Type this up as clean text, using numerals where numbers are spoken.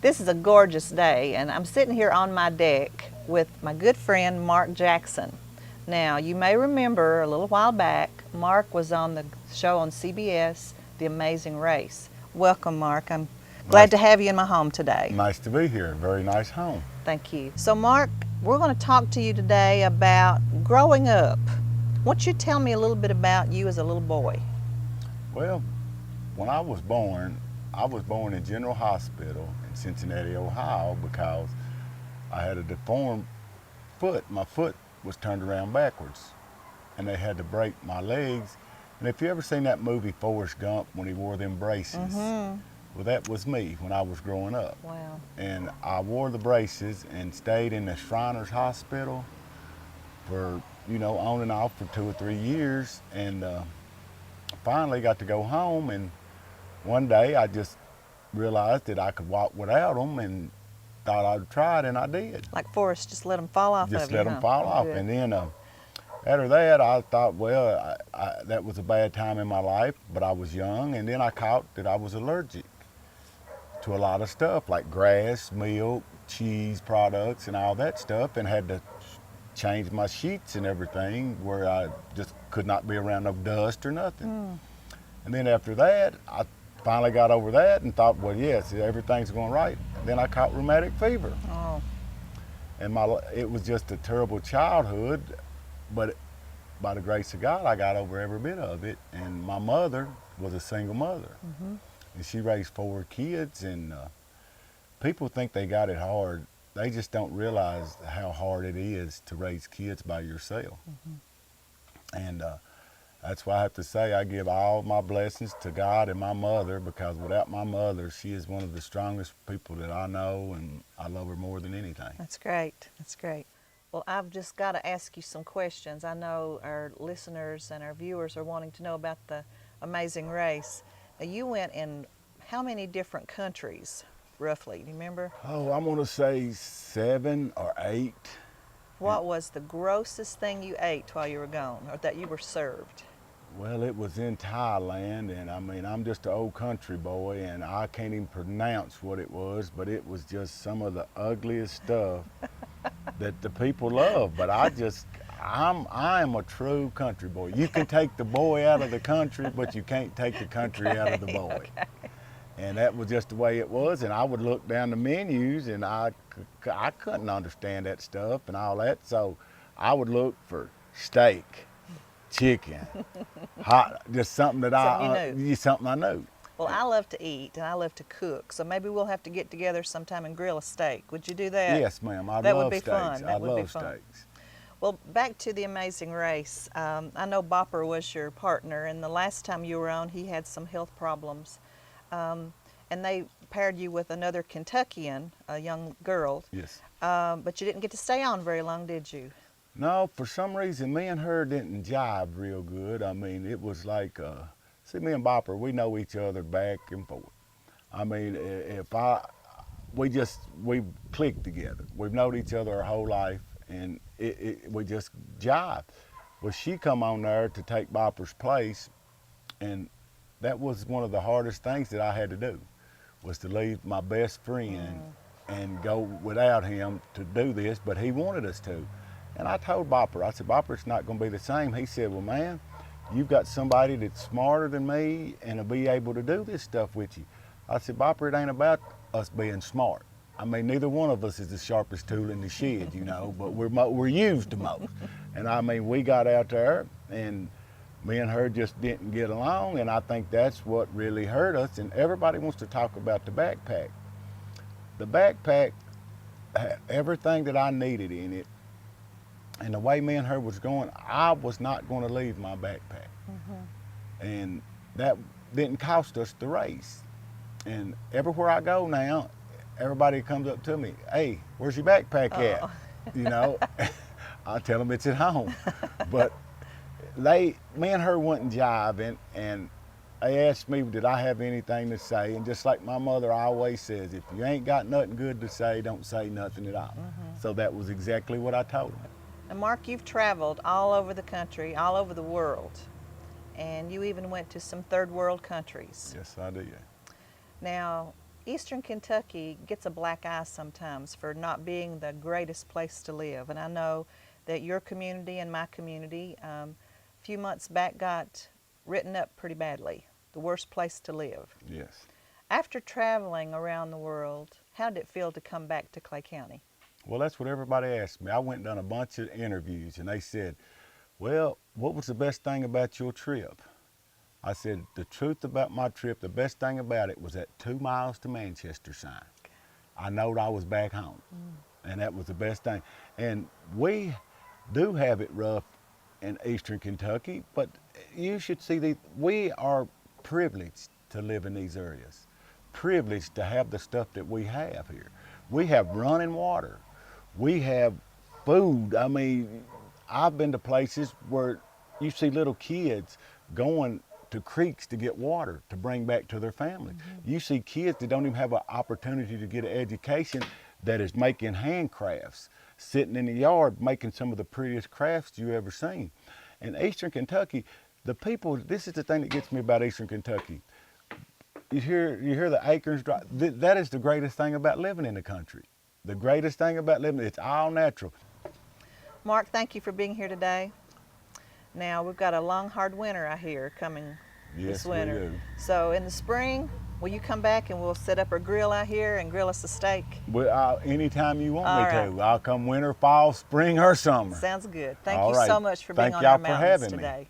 This is a gorgeous day, and I'm sitting here on my deck with my good friend Mark Jackson. Now, you may remember a little while back, Mark was on the show on CBS, The Amazing Race. Welcome, Mark. I'm glad to have you in my home today. Nice to be here. Very nice home. Thank you. So, Mark, we're going to talk to you today about growing up. Why don't you tell me a little bit about you as a little boy? Well, when I was born in General Hospital in Cincinnati, Ohio, because I had a deformed foot. My foot was turned around backwards, and they had to break my legs. And if you ever seen that movie Forrest Gump when he wore them braces, well, that was me when I was growing up. Wow. And I wore the braces and stayed in the Shriners Hospital for, on and off for 2 or 3 years, and finally got to go home. And one day I just realized that I could walk without them, and thought I'd try it, and I did. Like Forrest, just let them fall off Just of you, let them fall off. Good. And then after that, I thought, well, that was a bad time in my life, but I was young. And then I caught that I was allergic to a lot of stuff like grass, milk, cheese products, and all that stuff, and had to change my sheets and everything where I just could not be around no dust or nothing. And then after that, I finally got over that and thought, well, yes, everything's going right. Then I caught rheumatic fever. Oh. And it was just a terrible childhood, but by the grace of God, I got over every bit of it. And my mother was a single mother, and she raised 4 kids, and people think they got it hard. They just don't realize how hard it is to raise kids by yourself. And that's why I have to say I give all my blessings to God and my mother, because without my mother, she is one of the strongest people that I know, and I love her more than anything. That's great. That's great. Well, I've just got to ask you some questions. I know our listeners and our viewers are wanting to know about the Amazing Race. Now, you went in how many different countries, roughly? Do you remember? Oh, I'm going to say 7 or 8. What was the grossest thing you ate while you were gone, or that you were served? Well, it was in Thailand, and I mean, I'm just an old country boy, and I can't even pronounce what it was, but it was just some of the ugliest stuff that the people love. But I am a true country boy. You can take the boy out of the country, but you can't take the country out of the boy. Okay. And that was just the way it was. And I would look down the menus, and I couldn't understand that stuff and all that. So I would look for steak, chicken, hot, just something that something I knew. Well, I love to eat and I love to cook, so maybe we'll have to get together sometime and grill a steak. Would you do that? Yes, ma'am. I That love would be steaks. fun. That I would be love fun. steaks. Well, back to the Amazing Race. I know Bopper was your partner, and the last time you were on, he had some health problems, and they paired you with another Kentuckian, a young girl. Yes. But you didn't get to stay on very long, did you? No, for some reason, me and her didn't jive real good. I mean, it was like, see, me and Bopper, we know each other back and forth. I mean, we clicked together. We've known each other our whole life, and we just jive. Well, she come on there to take Bopper's place, and that was one of the hardest things that I had to do, was to leave my best friend and go without him to do this, but he wanted us to. And I told Bopper, I said, Bopper, it's not going to be the same. He said, well, man, you've got somebody that's smarter than me and will be able to do this stuff with you. I said, Bopper, it ain't about us being smart. I mean, neither one of us is the sharpest tool in the shed, but we're used the most. And I mean, we got out there, and me and her just didn't get along, and I think that's what really hurt us. And everybody wants to talk about the backpack. The backpack had everything that I needed in it. And the way me and her was going, I was not going to leave my backpack. And that didn't cost us the race. And everywhere I go now, everybody comes up to me, hey, where's your backpack at? I tell them it's at home. But me and her wasn't jiving, and they asked me, did I have anything to say? And just like my mother always says, if you ain't got nothing good to say, don't say nothing at all. So that was exactly what I told them. And Mark, you've traveled all over the country, all over the world, and you even went to some third world countries. Yes, I did. Now, Eastern Kentucky gets a black eye sometimes for not being the greatest place to live. And I know that your community and my community, a few months back, got written up pretty badly. The worst place to live. Yes. After traveling around the world, how did it feel to come back to Clay County? Well, that's what everybody asked me. I went and done a bunch of interviews, and they said, well, what was the best thing about your trip? I said, the truth about my trip, the best thing about it was that 2 miles to Manchester sign. I knowed I was back home, and that was the best thing. And we do have it rough in Eastern Kentucky, but you should see we are privileged to live in these areas, privileged to have the stuff that we have here. We have running water. We have food. I mean, I've been to places where you see little kids going to creeks to get water to bring back to their family. You see kids that don't even have an opportunity to get an education that is making handcrafts, sitting in the yard making some of the prettiest crafts you ever seen. In Eastern Kentucky, the people, this is the thing that gets me about Eastern Kentucky. You hear the acres drop. That is the greatest thing about living in the country. The greatest thing about living, it's all natural. Mark, thank you for being here today. Now, we've got a long, hard winter, I hear, coming this Yes, we winter. do. So in the spring, will you come back and we'll set up our grill out here and grill us a steak? Well, anytime you want All me right. to. I'll come winter, fall, spring, or summer. Sounds good. Thank All you right. so much for being Thank on y'all our for mountains having me. today.